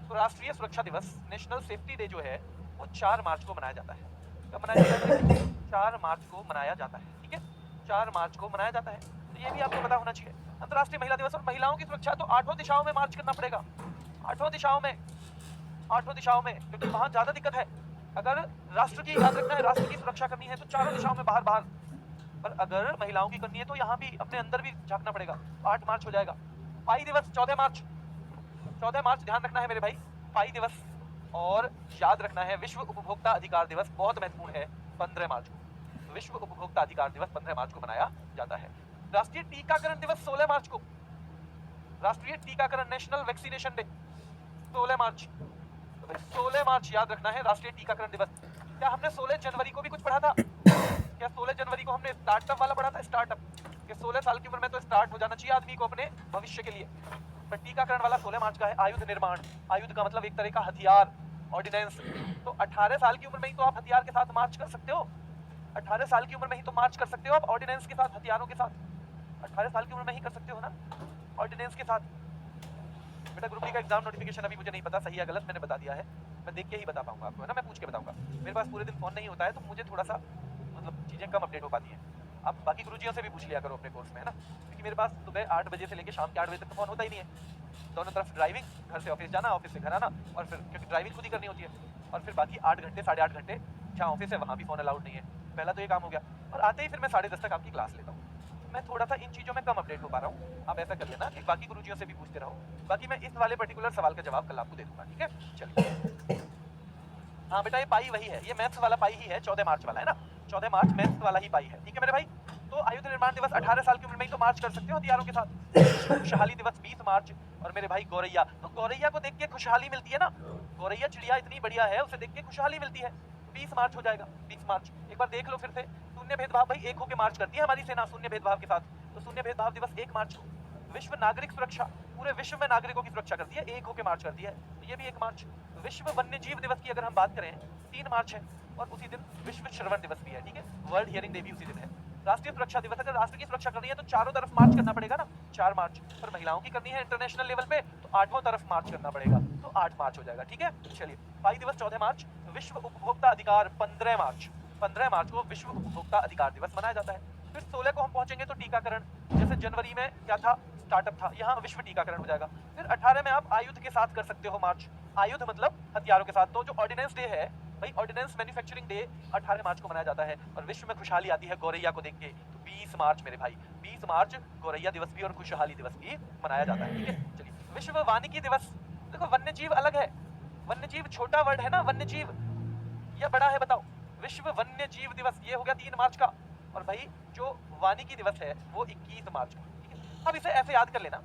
तो राष्ट्रीय सुरक्षा दिवस, नेशनल सेफ्टी डे जो है वो 4 मार्च को मनाया जाता है। कब मनाया जाता है? 4 मार्च को मनाया जाता है, ठीक है, 4 मार्च को मनाया जाता है। तो ये भी आपको पता होना चाहिए। अंतर्राष्ट्रीय महिला दिवस और महिलाओं की सुरक्षा तो 8 दिशाओं में मार्च करना पड़ेगा, 8 दिशाओं में, 8 दिशाओं में, क्योंकि वहां ज्यादा दिक्कत है। अगर राष्ट्र की, याद रखना है, राष्ट्र की सुरक्षा करनी है तो चारों दिशाओं में बाहर बाहर, पर अगर महिलाओं की करनी है तो यहाँ भी अपने अंदर भी झांकना पड़ेगा। 8 मार्च हो जाएगा। पाई दिवस 14 मार्च, 14 मार्च ध्यान रखना है मेरे भाई, पाई दिवस। और याद रखना है विश्व उपभोक्ता अधिकार दिवस बहुत महत्वपूर्ण है, 15 मार्च को। विश्व उपभोक्ता अधिकार दिवस 15 मार्च को मनाया जाता है। राष्ट्रीय टीकाकरण दिवस 16 मार्च को, राष्ट्रीय टीकाकरण, नेशनल वैक्सीनेशन डे 16 मार्च, 16 मार्च याद रखना है राष्ट्रीय टीकाकरण दिवस। क्या हमने 16 जनवरी को भी कुछ पढ़ा था? क्या 16 जनवरी को हमने स्टार्टअप वाला पढ़ा था? स्टार्टअप कि 16 साल की उम्र में तो स्टार्ट हो जाना चाहिए आदमी को अपने भविष्य के लिए। पर टीकाकरण वाला 16 मार्च का है। आयुध निर्माण, आयुध का मतलब एक तरह का हथियार, ऑर्डिनेंस। तो 18 साल की उम्र में ही तो आप हथियार के साथ मार्च कर सकते हो, 18 साल की उम्र में ही तो मार्च कर सकते हो आप ऑर्डिनेंस के साथ, हथियारों के साथ। 18 साल की उम्र में ही कर सकते हो ना ऑर्डिनेंस के साथ। बेटा ग्रुप डी का एग्जाम नोटिफिकेशन अभी मुझे नहीं पता सही है गलत, मैंने बता दिया है, मैं देख के ही बता पाऊंगा आपको, है ना, मैं पूछ के बताऊंगा। मेरे पास पूरे दिन फोन नहीं होता है तो मुझे थोड़ा सा मतलब चीजें कम अपडेट हो पाती हैं। आप बाकी गुरुजियों से भी पूछ लिया करो अपने कोर्स में, है ना, क्योंकि मेरे पास सुबह 8 बजे से लेकर शाम के 8 बजे तक तो फोन होता ही नहीं है। दोनों तरफ ड्राइविंग, घर से ऑफिस जाना, ऑफिस से घर आना, और फिर क्योंकि ड्राइविंग खुद ही करनी होती है, और फिर बाकी 8 घंटे 8.5 घंटे जहाँ ऑफिस है वहाँ भी फोन अलाउड नहीं है। पहला तो ये काम हो गया, और आते ही फिर मैं 10:30 तक आपकी क्लास लेता हूँ। मैं थोड़ा सा इन चीज़ों में कम अपडेट हो पा रहा हूँ। आप ऐसा कर लेना कि बाकी गुरुजियों से भी पूछते रहो, बाकी मैं इस वाले पर्टिकुलर सवाल का जवाब कल आपको दे दूंगा, ठीक है। चलिए, हाँ बेटा ये पाई वही है, ये मैथ्स वाला पाई ही है, 14 मार्च वाला है ना, 14 मार्च मैथ्स वाला ही पाई है, ठीक है मेरे भाई। तो आयुध निर्माण दिवस 18 साल की उम्र में ही तो मार्च कर सकते हो हथियारों के साथ। खुशहाली दिवस 20 मार्च, और मेरे भाई गौरैया, तो गौरैया को देख के खुशहाली मिलती है ना, गौरैया चिड़िया इतनी बढ़िया है, उसे देख के खुशहाली मिलती है। 20 मार्च हो जाएगा, 20 मार्च। एक बार देख लो फिर से, शून्य भेदभाव भाई एक होकर मार्च करती है हमारी सेना शून्य भेदभाव के साथ, तो शून्य भेदभाव दिवस 1 मार्च को। विश्व नागरिक सुरक्षा, पूरे विश्व में नागरिकों की सुरक्षा करती है, एक होकर मार्च करती है, तो ये भी 1 मार्च। विश्व वन्य जीव दिवस की अगर हम बात करें 3 मार्च है, और उसी दिन विश्व श्रवण दिवस भी है, ठीक है, वर्ल्ड हियरिंग डे भी उसी दिन है। राष्ट्रीय सुरक्षा दिवस, अगर राष्ट्र की सुरक्षा करनी है तो चारों तरफ मार्च करना पड़ेगा ना, 4 मार्च। पर महिलाओं की करनी है इंटरनेशनल लेवल पे तो 8वां तरफ मार्च करना पड़ेगा, तो 8 मार्च हो जाएगा, ठीक है। चलिए, भाई दिवस 14 मार्च। विश्व उपभोक्ता अधिकार 15 मार्च। 15 मार्च को विश्व उपभोक्ता अधिकार दिवस मनाया जाता है। फिर 16 को हम पहुंचेंगे तो टीकाकरण, जैसे जनवरी में क्या था, स्टार्टअप था, यहाँ विश्व टीकाकरण हो जाएगा। फिर 18 में आप आयुध के साथ कर सकते हो मार्च, आयुध मतलब हथियारों के साथ। तो जो ऑर्डिनेंस डे है भाई, ऑर्डिनेंस मैन्युफैक्चरिंग डे 18 मार्च को मनाया जाता है। और विश्व में खुशहाली आती है गौरैया को देख के, तो 20 मार्च मेरे भाई, 20 मार्च गौरैया दिवस भी और खुशहाली दिवस भी मनाया जाता है, ठीक है। चलिए, विश्व वानिकी दिवस। देखो वन्य जीव अलग है, वन्य जीव छोटा वर्ड है ना, वन्य जीव, या बड़ा है बताओ। विश्व वन्य जीव दिवस ये हो गया 3 मार्च का, और भाई जो वानिकी दिवस है वो 21 मार्च को, ठीक है। अब इसे ऐसे याद कर लेना,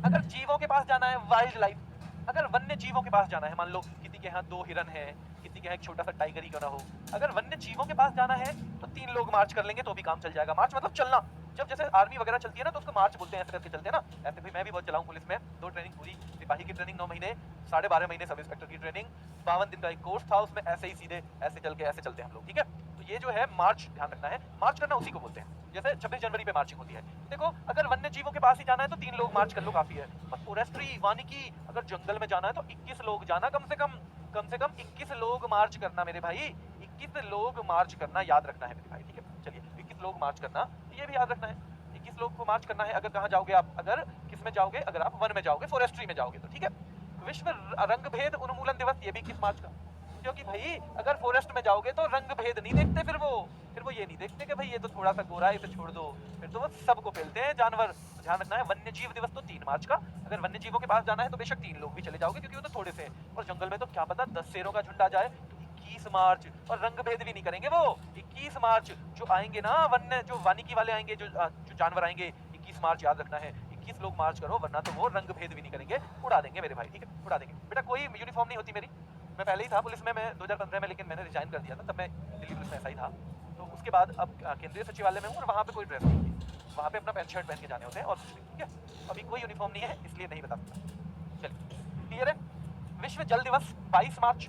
अगर जीवों के पास जाना है, वाइल्ड लाइफ, अगर वन्य जीवों के पास जाना है, मान लो किसी के यहाँ 2 हिरन है, किसी के यहाँ एक छोटा सा टाइगर ही क्यों ना हो, अगर वन्य जीवों के पास जाना है तो 3 लोग मार्च कर लेंगे तो भी काम चल जाएगा। मार्च मतलब चलना, जब जैसे आर्मी वगैरह चलती है ना तो उसको मार्च बोलते हैं, ऐसे करके चलते हैं ना। ऐसे भी मैं भी बहुत चलाऊं पुलिस में, 2 ट्रेनिंग पूरी, सिपाही की ट्रेनिंग 9 महीने, 12.5 महीने सब इंस्पेक्टर की ट्रेनिंग, 52 दिन का एक कोर्स था, उसमें ऐसे ही सीधे ऐसे चल के ऐसे चलते हैं हम लोग, ठीक है। तो ये जो है मार्च ध्यान रखना है, मार्च करना उसी को बोलते हैं। जैसे 26 जनवरी पे मार्चिंग होती है। देखो अगर वन्य जीवों के पास ही जाना है तो 3 लोग मार्च कर लो, काफी है। पर फॉरेस्ट्री वानिकी, अगर जंगल में जाना है तो 21 लोग जाना, कम से कम 21 लोग मार्च करना मेरे भाई, 21 लोग मार्च करना याद रखना है मेरे भाई, ठीक है। चलिए, 21 लोग मार्च करना ये भी याद रखना है, 21 लोग को मार्च करना है। अगर कहाँ जाओगे आप, अगर किस में जाओगे, अगर आप वन में जाओगे, फॉरेस्ट्री में जाओगे तो, ठीक है। विश्व रंग भेद उन्मूलन दिवस, ये भी 21 मार्च का, क्योंकि भाई अगर फॉरेस्ट में जाओगे तो रंग भेद नहीं देखते, फिर वो ये नहीं देखते कि भाई ये तो थोड़ा सा गोरा है, इसे छोड़ दो, फिर तो वो सबको पेलते हैं जानवर। तो ध्यान रखना है, वन्य जीव दिवस तो 3 मार्च का। अगर वन्य जीवों के पास जाना है तो बेशक 3 लोग भी चले जाओगे, क्योंकि वो तो थोड़े से हैं, और जंगल में तो क्या पता 10 शेरों का झुंड आ जाए, तो 21 मार्च। और रंग भेद भी नहीं करेंगे वो, 21 मार्च जो आएंगे ना वन्य, जो वानिकी वाले आएंगे, जो जानवर आएंगे, 21 मार्च याद रखना है, 21 लोग मार्च करो, वरना तो वो रंग भेद भी नहीं करेंगे, उड़ा देंगे मेरे भाई, ठीक है, उड़ा देंगे। बेटा कोई यूनिफॉर्म नहीं होती मेरी, मैं पहले ही था पुलिस में, मैं 2015 में, लेकिन मैंने रिजाइन कर दिया था, तब मैं दिल्ली पुलिस में ऐसा ही था। तो उसके बाद अब केंद्रीय सचिवालय में हूँ, और वहाँ पे कोई ड्रेस नहीं थी, वहाँ पे अपना पैंट शर्ट पहन के जाने होते हैं, और कुछ नहीं, ठीक है। अभी कोई यूनिफॉर्म नहीं है, इसलिए नहीं बता सकता। चलिए, क्लियर है। विश्व जल दिवस 22 मार्च,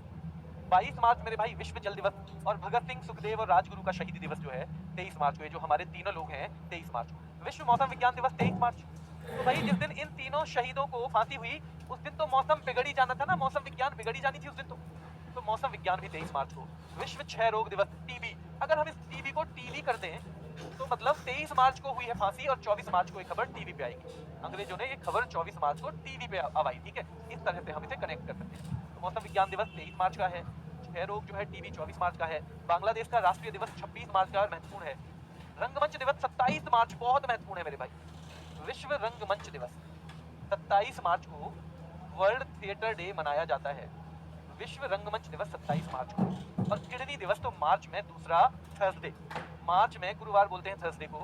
22 मार्च मेरे भाई विश्व जल दिवस। और भगत सिंह, सुखदेव और राजगुरु का शहीदी दिवस जो है 23 मार्च को, ये जो हमारे तीनों लोग हैं 23 मार्च को। विश्व मौसम विज्ञान दिवस 23 मार्च। तो भाई जिस दिन इन तीनों शहीदों को फांसी हुई उस दिन तो मौसम बिगड़ ही जाना था ना, मौसम विज्ञान बिगड़ ही जानी थी उस दिन तो मौसम विज्ञान भी 23 मार्च को। विश्व क्षय रोग दिवस, टीबी, अगर हम इस टीबी को टीवी कर दें तो मतलब 23 मार्च को हुई है फांसी और 24 मार्च को ये खबर टीवी पे आएगी। अंग्रेजों ने ये खबर 24 मार्च को टीवी पे आई, ठीक है। इस तरह से हम इसे कनेक्ट कर सकते हैं। तो मौसम विज्ञान दिवस 23 मार्च का है, क्षय रोग जो है टीबी 24 मार्च का है। बांग्लादेश का राष्ट्रीय दिवस 26 मार्च का और महत्वपूर्ण है। रंगमंच दिवस 27 मार्च, बहुत महत्वपूर्ण है मेरे भाई। विश्व रंगमंच दिवस 27 मार्च को वर्ल्ड थिएटर डे मनाया जाता है। विश्व रंगमंच दिवस 27 मार्च को। और किडनी दिवस तो मार्च में दूसरा थर्सडे, मार्च में गुरुवार बोलते हैं थर्सडे को,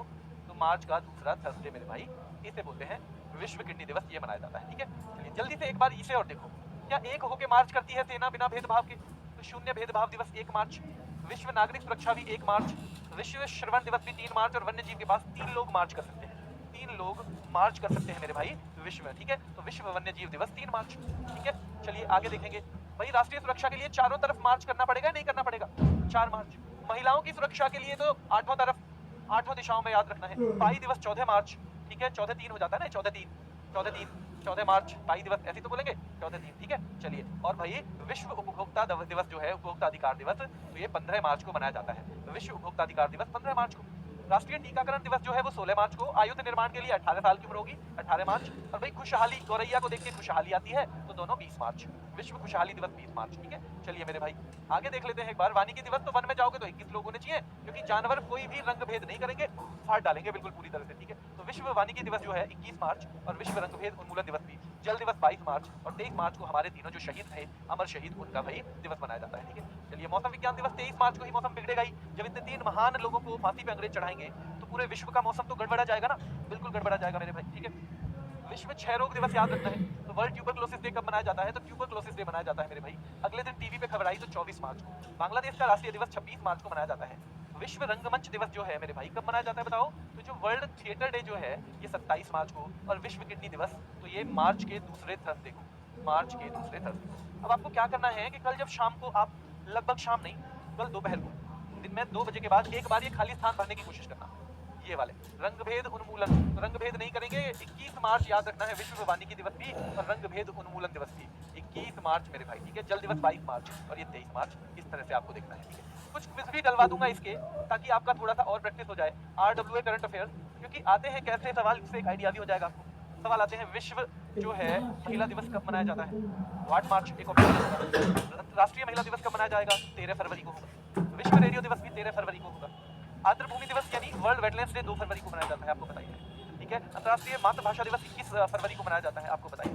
तो मार्च का दूसरा थर्सडे मेरे भाई इसे बोलते हैं विश्व किडनी दिवस, ये मनाया जाता है, ठीक है। चलिए जल्दी से एक बार इसे और देखो, क्या एक होके मार्च करती है सेना बिना भेदभाव के? तो शून्य भेदभाव दिवस 1 मार्च, विश्व नागरिक सुरक्षा भी 1 मार्च, विश्व श्रवण दिवस भी 3 मार्च, और वन्य जीव के पास 3 लोग मार्च कर सकते हैं, 3 लोग मार्च कर सकते हैं मेरे भाई विश्व में, ठीक है। तो विश्व वन्य जीव दिवस 3 मार्च, ठीक है। चलिए आगे देखेंगे भाई, राष्ट्रीय सुरक्षा के लिए चारों तरफ मार्च करना पड़ेगा, नहीं करना पड़ेगा? 4 मार्च। महिलाओं की सुरक्षा के लिए तो 8 तरफ, 8 दिशाओं में याद रखना है। पाई दिवस 14 मार्च, ठीक है, 14/3 हो जाता है ना, 14 मार्च पाई दिवस, ऐसे तो बोलेंगे 14/3, ठीक है। चलिए, और भाई विश्व उपभोक्ता दिवस जो है, उपभोक्ता अधिकार दिवस, तो ये 15 मार्च को मनाया जाता है। विश्व उपभोक्ता अधिकार दिवस 15 मार्च को। राष्ट्रीय टीकाकरण दिवस जो है वो 16 मार्च को। आयुध निर्माण के लिए 18 साल की उम्र होगी, 18 मार्च। और भाई खुशहाली, गौरैया को देख के खुशहाली आती है, तो दोनों 20 मार्च। विश्व खुशहाली दिवस 20 मार्च, ठीक है। चलिए मेरे भाई आगे देख लेते हैं एक बार। वानिकी दिवस, तो वन में जाओगे तो 21 लोग होने चाहिए, क्योंकि जानवर कोई भी रंग भेद नहीं करेंगे, फाड़ डालेंगे बिल्कुल पूरी तरह से, ठीक है। तो विश्व वानिकी दिवस जो है 21 मार्च, और विश्व रंग भेद उन्मूलन दिवस भी। जल दिवस 22 मार्च, और 23 मार्च को हमारे तीनों जो शहीद थे, अमर शहीद, उनका भाई दिवस मनाया जाता है, ठीक है। चलिए मौसम विज्ञान दिवस 23 मार्च को ही मौसम बिगड़ेगा ही, जब इतने 3 महान लोगों को फांसी पे अंग्रेज चढ़ाएंगे तो पूरे विश्व का मौसम तो गड़बड़ा जाएगा ना, बिल्कुल गड़बड़ा जाएगा मेरे भाई, ठीक है। विश्व क्षय रोग दिवस याद रखना है। तो वर्ल्ड ट्यूबरक्लोसिस डे कब मनाया जाता है? तो ट्यूबरक्लोसिस डे मनाया जाता है मेरे भाई, अगले दिन टीवी पे खबर आई तो 24 मार्च को। बांग्लादेश का राष्ट्रीय दिवस 26 मार्च को मनाया जाता है। विश्व रंगमंच दिवस जो है मेरे भाई कब मनाया जाता है बताओ? तो जो वर्ल्ड थिएटर डे जो है ये 27 मार्च को, और विश्व किडनी दिवस तो ये मार्च के दूसरे थर्सडे को, मार्च के दूसरे थर्सडे को। अब आपको क्या करना है कि कल जब शाम को आप, लगभग शाम नहीं, कल दोपहर को, दिन में 2 बजे के बाद एक बार ये खाली स्थान भरने की कोशिश करना, ये वाले रंगभेद उन्मूलन। तो रंगभेद नहीं करेंगे। 21 मार्च याद रखना है विश्व वानिकी दिवस भी और रंगभेद उन्मूलन दिवस भी 21 मार्च मेरे भाई, ठीक है। जल दिवस 22 मार्च और ये 23 मार्च, इस तरह से आपको देखना है, ठीक है। कुछ क्विज भी डलवा दूंगा इसके, ताकि आपका थोड़ा सा और प्रैक्टिस हो जाए। RWA करंट अफेयर्स, क्योंकि आते हैं कैसे सवाल, इससे एक आइडिया भी हो जाएगा आपको। सवाल आते हैं विश्व जो है महिला दिवस कब मनाया जाता है? 8 मार्च एक ऑप्शन। राष्ट्रीय महिला दिवस कब मनाया जाएगा? 13 फरवरी को होगा। विश्व रेडियो दिवस भी 13 फरवरी को होगा। आर्द्रभूमि दिवस यानी वर्ल्ड वेटलैंड्स डे 2 फरवरी को मनाया जाता है, आपको बताइए, ठीक है। अंतर्राष्ट्रीय मातृभाषा दिवस 21 फरवरी को मनाया जाता है, आपको बताइए।